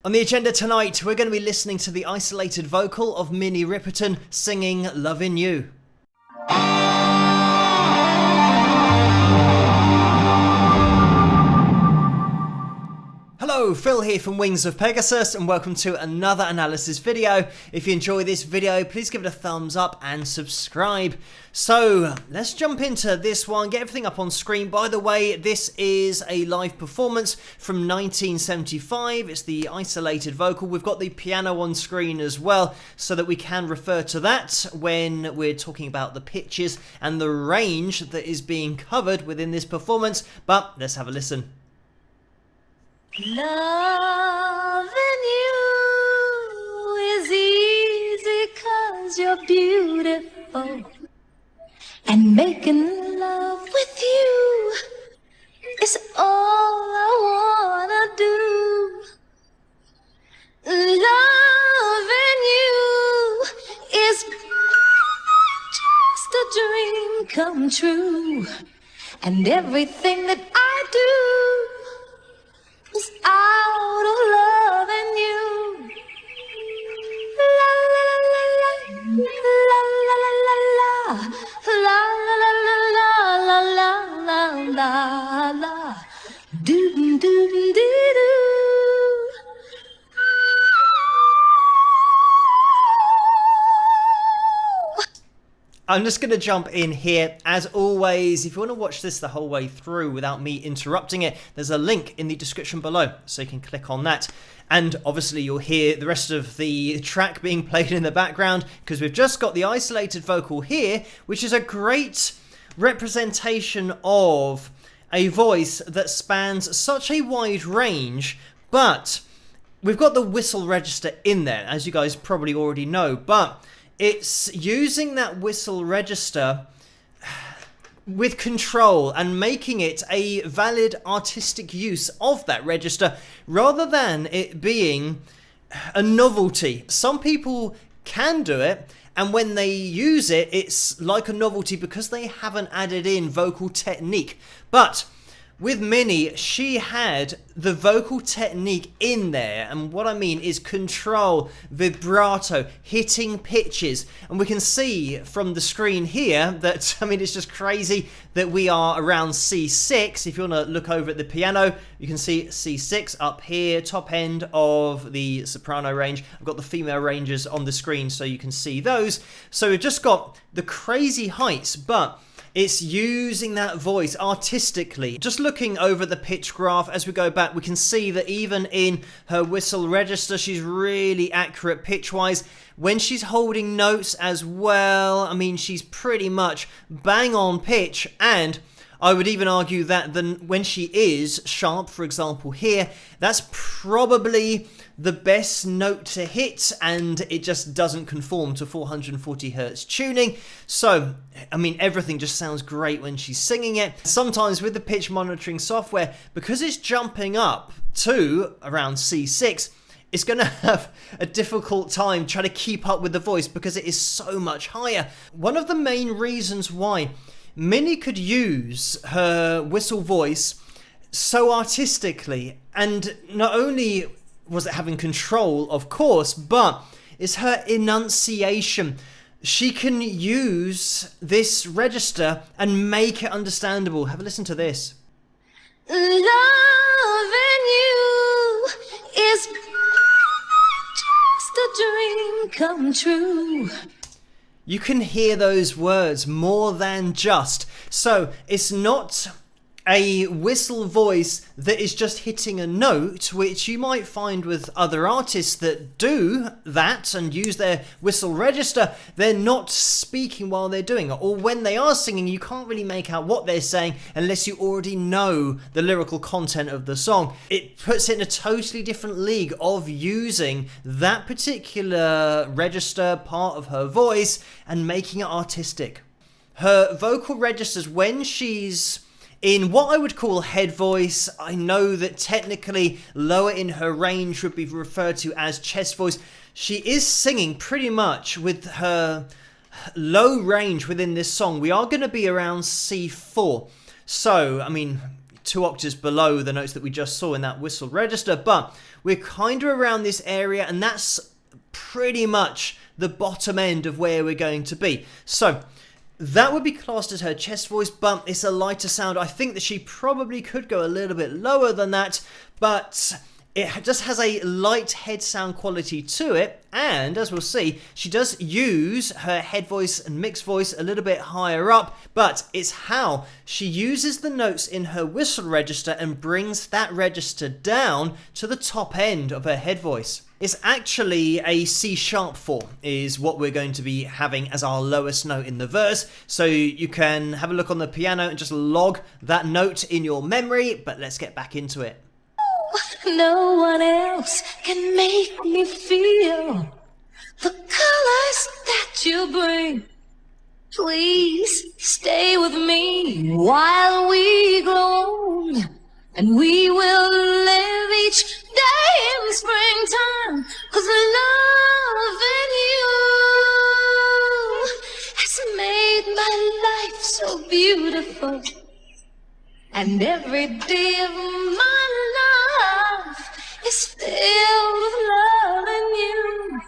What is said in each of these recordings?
On the agenda tonight, we're going to be listening to the isolated vocal of Minnie Riperton singing Lovin' You. Hello, Phil here from Wings of Pegasus and welcome to another analysis video. If you enjoy this video, please give it a thumbs up and subscribe. So, let's jump into this one, get everything up on screen. By the way, this is a live performance from 1975. It's the isolated vocal. We've got the piano on screen as well, so that we can refer to that when we're talking about the pitches and the range that is being covered within this performance. But let's have a listen. Loving you is easy 'cause you're beautiful, and making love with you is all I wanna do. Loving you is just a dream come true, and everything that I do is out of loving you. La la la la la la la la la la la la la la doo doo doo doo. I'm just going to jump in here. As always, if you want to watch this the whole way through without me interrupting it, there's a link in the description below, so you can click on that. And obviously you'll hear the rest of the track being played in the background, because we've just got the isolated vocal here, which is a great representation of a voice that spans such a wide range, but we've got the whistle register in there, as you guys probably already know, but it's using that whistle register with control and making it a valid artistic use of that register rather than it being a novelty. Some people can do it, and when they use it, it's like a novelty because they haven't added in vocal technique. But with Minnie, she had the vocal technique in there, and what I mean is control, vibrato, hitting pitches, and we can see from the screen here that, I mean, it's just crazy that we are around C6. If you want to look over at the piano, you can see C6 up here, top end of the soprano range. I've got the female ranges on the screen so you can see those. So we've just got the crazy heights, but it's using that voice artistically. Just looking over the pitch graph as we go back, we can see that even in her whistle register, she's really accurate pitch-wise. When she's holding notes as well, I mean, she's pretty much bang on pitch, and I would even argue that when she is sharp, for example here, that's probably the best note to hit, and it just doesn't conform to 440 hertz tuning. So, I mean, everything just sounds great when she's singing it. Sometimes with the pitch monitoring software, because it's jumping up to around C6, it's going to have a difficult time trying to keep up with the voice because it is so much higher. One of the main reasons why Minnie could use her whistle voice so artistically, and not only was it having control, of course, but it's her enunciation. She can use this register and make it understandable. Have a listen to this. Loving you is just a dream come true. You can hear those words, more than just. So it's not a whistle voice that is just hitting a note, which you might find with other artists that do that and use their whistle register. They're not speaking while they're doing it, or when they are singing, you can't really make out what they're saying unless you already know the lyrical content of the song. It puts it in a totally different league of using that particular register part of her voice and making it artistic. Her vocal registers, when she's in what I would call head voice, I know that technically lower in her range would be referred to as chest voice. She is singing pretty much with her low range within this song. We are going to be around C4. So, I mean, 2 octaves below the notes that we just saw in that whistle register, but we're kind of around this area, and that's pretty much the bottom end of where we're going to be. So that would be classed as her chest voice, but it's a lighter sound. I think that she probably could go a little bit lower than that, but it just has a light head sound quality to it, and as we'll see, she does use her head voice and mixed voice a little bit higher up, but it's how she uses the notes in her whistle register and brings that register down to the top end of her head voice. It's actually a C-sharp 4 is what we're going to be having as our lowest note in the verse, so you can have a look on the piano and just log that note in your memory, but let's get back into it. No one else can make me feel the colors that you bring. Please stay with me while we grow old, and we will live each day in springtime, 'cause loving you has made my life so beautiful, and every day of my life is filled with loving you.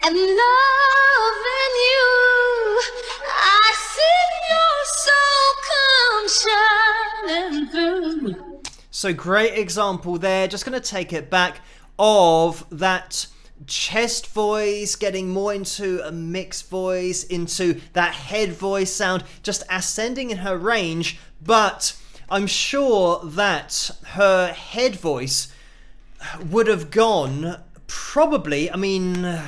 And loving you, I see your soul come shining through. So great example there, just going to take it back of that chest voice getting more into a mixed voice, into that head voice sound, just ascending in her range, but I'm sure that her head voice would have gone probably, I mean,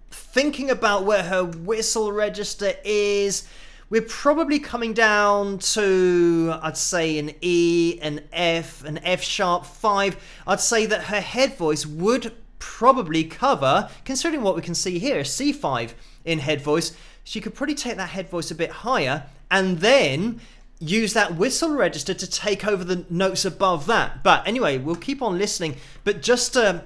thinking about where her whistle register is, we're probably coming down to, I'd say, an E, an F sharp 5. I'd say that her head voice would probably cover, considering what we can see here, C5 in head voice. She could probably take that head voice a bit higher and then use that whistle register to take over the notes above that. But anyway, we'll keep on listening. But just to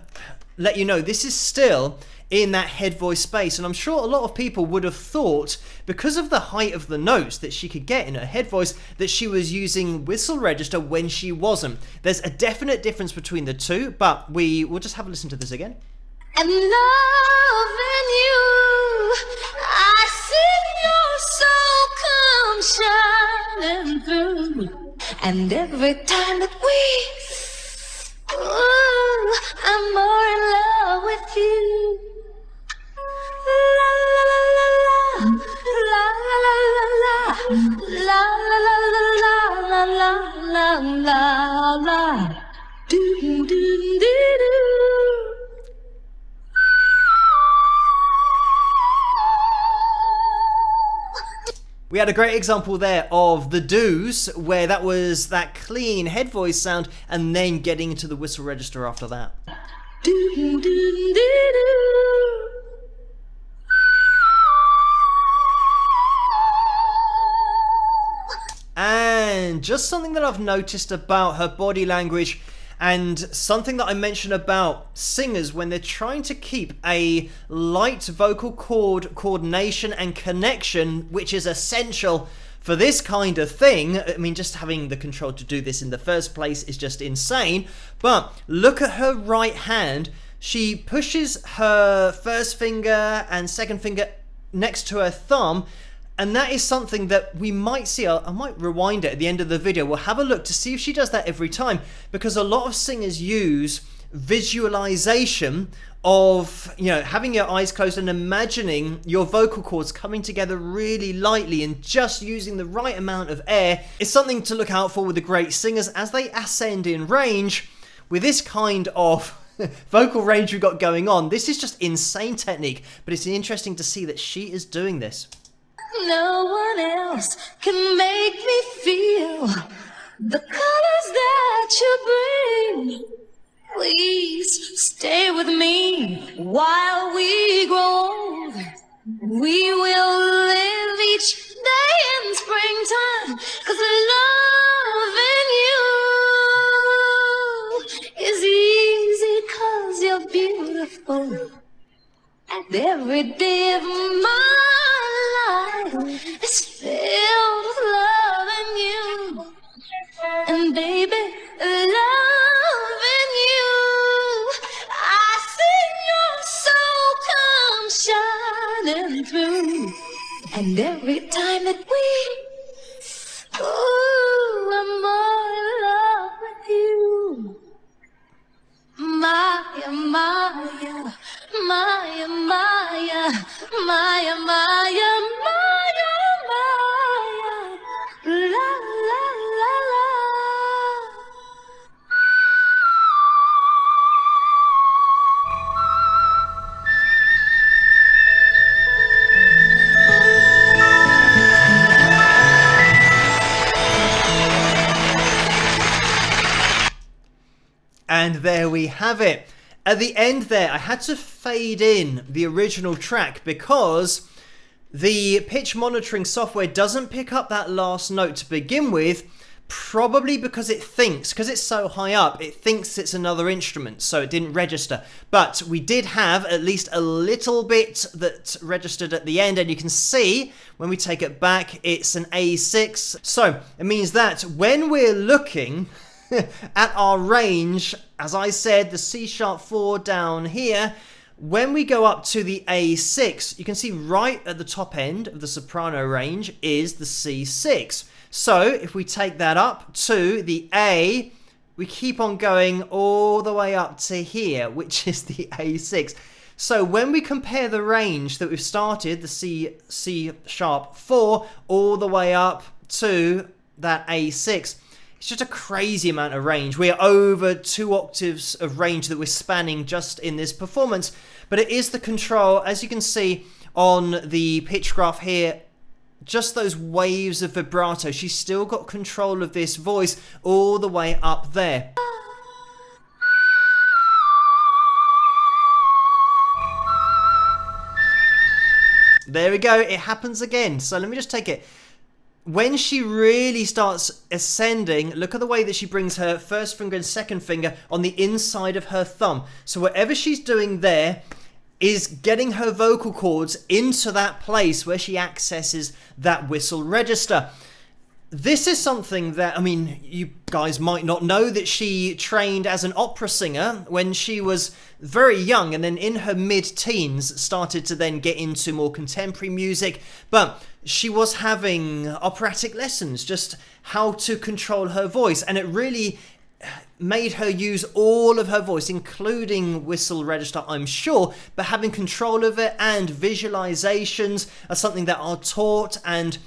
let you know, this is still in that head voice space, and I'm sure a lot of people would have thought, because of the height of the notes that she could get in her head voice, that she was using whistle register when she wasn't. There's a definite difference between the two, but we will just have a listen to this again. And loving you, I see your soul come shining through. And every time that I'm more in love with you. La la la la la la la la la la la la la la do do do do. We had a great example there of the do's, where that was that clean head voice sound and then getting into the whistle register after that. Do do do do. And just something that I've noticed about her body language, and something that I mentioned about singers when they're trying to keep a light vocal cord coordination and connection, which is essential for this kind of thing. I mean, just having the control to do this in the first place is just insane. But look at her right hand. She pushes her first finger and second finger next to her thumb, and that is something that we might see. I might rewind it at the end of the video. We'll have a look to see if she does that every time, because a lot of singers use visualization of, you know, having your eyes closed and imagining your vocal cords coming together really lightly and just using the right amount of air. It's something to look out for with the great singers as they ascend in range. With this kind of vocal range we've got going on, this is just insane technique, but it's interesting to see that she is doing this. No one else can make me feel the colors that you bring. Please stay with me while we grow old. We will live each day in springtime, 'cause loving you is easy 'cause you're beautiful. And every day of my life is filled with loving you. and baby, loving you. I see your soul come shining through, and every time that I'm more in love with you. Maya, Maya, Maya, Maya, Maya, Maya, Maya, Maya, la, la, la, la. And there we have it. At the end there, I had to fade in the original track because the pitch monitoring software doesn't pick up that last note to begin with, probably because because it's so high up, it thinks it's another instrument, so it didn't register. But we did have at least a little bit that registered at the end, and you can see when we take it back, it's an A6. So it means that when we're looking at our range, as I said, the C#4 down here, when we go up to the A6, you can see right at the top end of the soprano range is the C6. So if we take that up to the A, we keep on going all the way up to here, which is the A6. So when we compare the range that we've started, the C#4, all the way up to that A6, it's just a crazy amount of range. We're over 2 octaves of range that we're spanning just in this performance. But it is the control, as you can see on the pitch graph here, just those waves of vibrato. She's still got control of this voice all the way up there. There we go. It happens again. So let me just take it. When she really starts ascending, look at the way that she brings her first finger and second finger on the inside of her thumb. So whatever she's doing there is getting her vocal cords into that place where she accesses that whistle register. This is something that, I mean, you guys might not know that she trained as an opera singer when she was very young, and then in her mid-teens started to then get into more contemporary music. But she was having operatic lessons, just how to control her voice, and it really made her use all of her voice, including whistle register, I'm sure, but having control of it, and visualizations are something that are taught, and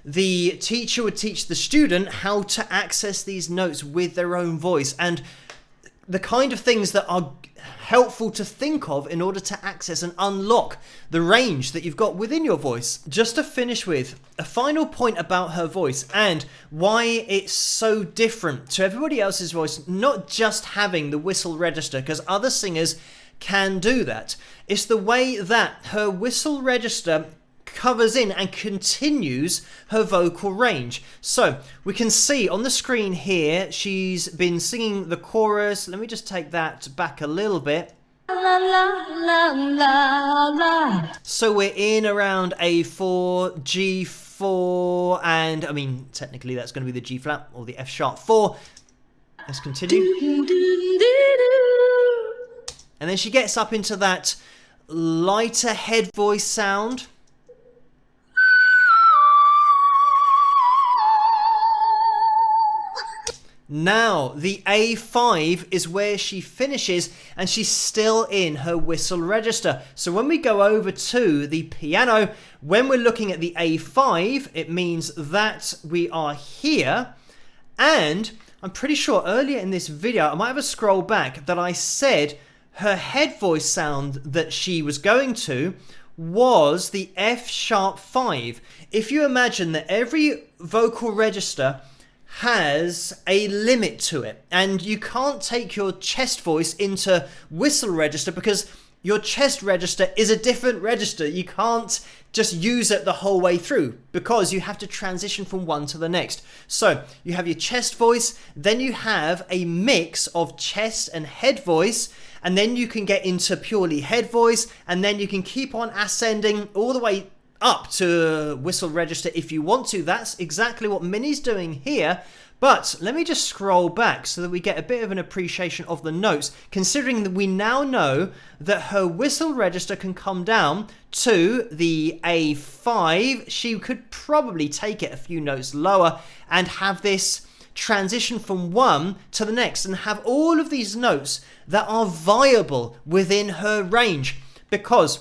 the teacher would teach the student how to access these notes with their own voice, and the kind of things that are helpful to think of in order to access and unlock the range that you've got within your voice. Just to finish with a final point about her voice and why it's so different to everybody else's voice, not just having the whistle register, because other singers can do that. It's the way that her whistle register covers in and continues her vocal range. So we can see on the screen here, she's been singing the chorus. Let me just take that back a little bit. La, la, la, la, la. So we're in around A4, G4, and I mean, technically that's going to be the G flat or the F#4. Let's continue. And then she gets up into that lighter head voice sound. Now, the A5 is where she finishes, and she's still in her whistle register. So when we go over to the piano, when we're looking at the A5, it means that we are here. And I'm pretty sure earlier in this video, I might have a scroll back, that I said her head voice sound that she was going to was the F#5. If you imagine that every vocal register has a limit to it, and you can't take your chest voice into whistle register because your chest register is a different register. You can't just use it the whole way through because you have to transition from one to the next. So you have your chest voice, then you have a mix of chest and head voice, and then you can get into purely head voice, and then you can keep on ascending all the way up to whistle register if you want to. That's exactly what Minnie's doing here, But let me just scroll back so that we get a bit of an appreciation of the notes, considering that we now know that her whistle register can come down to the A5. She could probably take it a few notes lower and have this transition from one to the next and have all of these notes that are viable within her range, because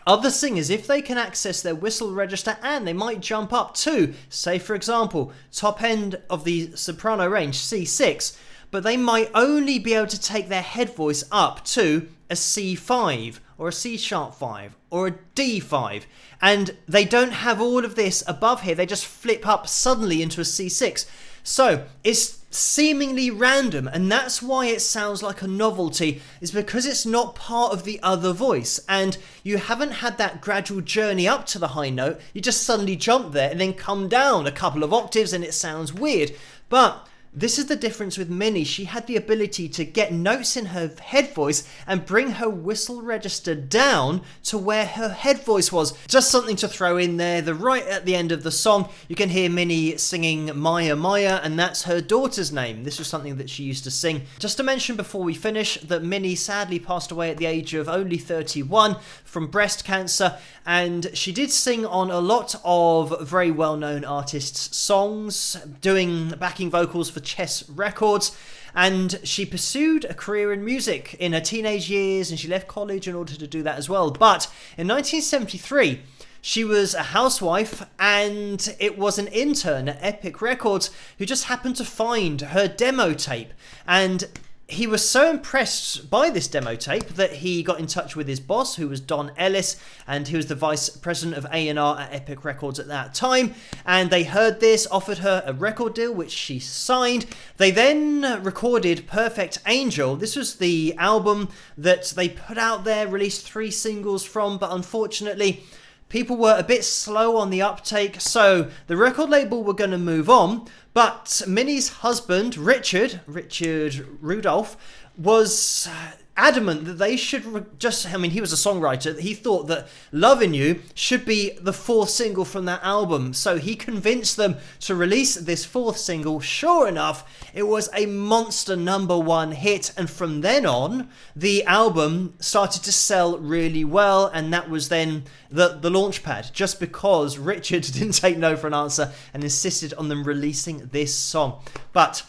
other singers, if they can access their whistle register and they might jump up to, say for example, top end of the soprano range, C6, but they might only be able to take their head voice up to a C5 or a C sharp 5 or a D5, and they don't have all of this above here, they just flip up suddenly into a C6. So it's seemingly random, and that's why it sounds like a novelty, is because it's not part of the other voice and you haven't had that gradual journey up to the high note. You just suddenly jump there and then come down a couple of octaves and it sounds weird. But this is the difference with Minnie. She had the ability to get notes in her head voice and bring her whistle register down to where her head voice was. Just something to throw in there. Right at the end of the song, you can hear Minnie singing Maya Maya, and that's her daughter's name. This was something that she used to sing. Just to mention before we finish that Minnie sadly passed away at the age of only 31 from breast cancer, and she did sing on a lot of very well-known artists' songs, doing backing vocals for Chess Records, and she pursued a career in music in her teenage years, and she left college in order to do that as well. But in 1973, she was a housewife, and it was an intern at Epic Records who just happened to find her demo tape, and he was so impressed by this demo tape that he got in touch with his boss, who was Don Ellis, and he was the vice president of A&R at Epic Records at that time. And they heard this, offered her a record deal, which she signed. They then recorded Perfect Angel. This was the album that they put out there, released 3 singles from, but unfortunately people were a bit slow on the uptake, so the record label were going to move on. But Minnie's husband, Richard Rudolph, was adamant that they should he was a songwriter. He thought that Lovin' You should be the 4th single from that album. So he convinced them to release this 4th single. Sure enough, it was a monster #1 hit. And from then on, the album started to sell really well. And that was then the launch pad, just because Richard didn't take no for an answer and insisted on them releasing this song. But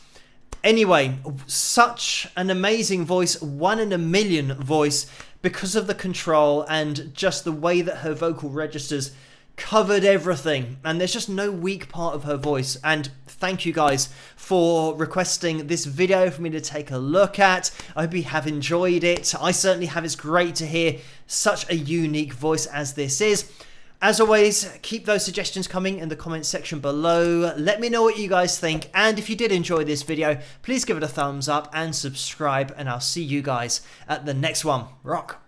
anyway, such an amazing voice, 1 in a million voice, because of the control and just the way that her vocal registers covered everything, and there's just no weak part of her voice. And thank you guys for requesting this video for me to take a look at. I hope you have enjoyed it. I certainly have. It's great to hear such a unique voice as this is. As always, keep those suggestions coming in the comments section below. Let me know what you guys think, and if you did enjoy this video, please give it a thumbs up and subscribe, and I'll see you guys at the next one. Rock!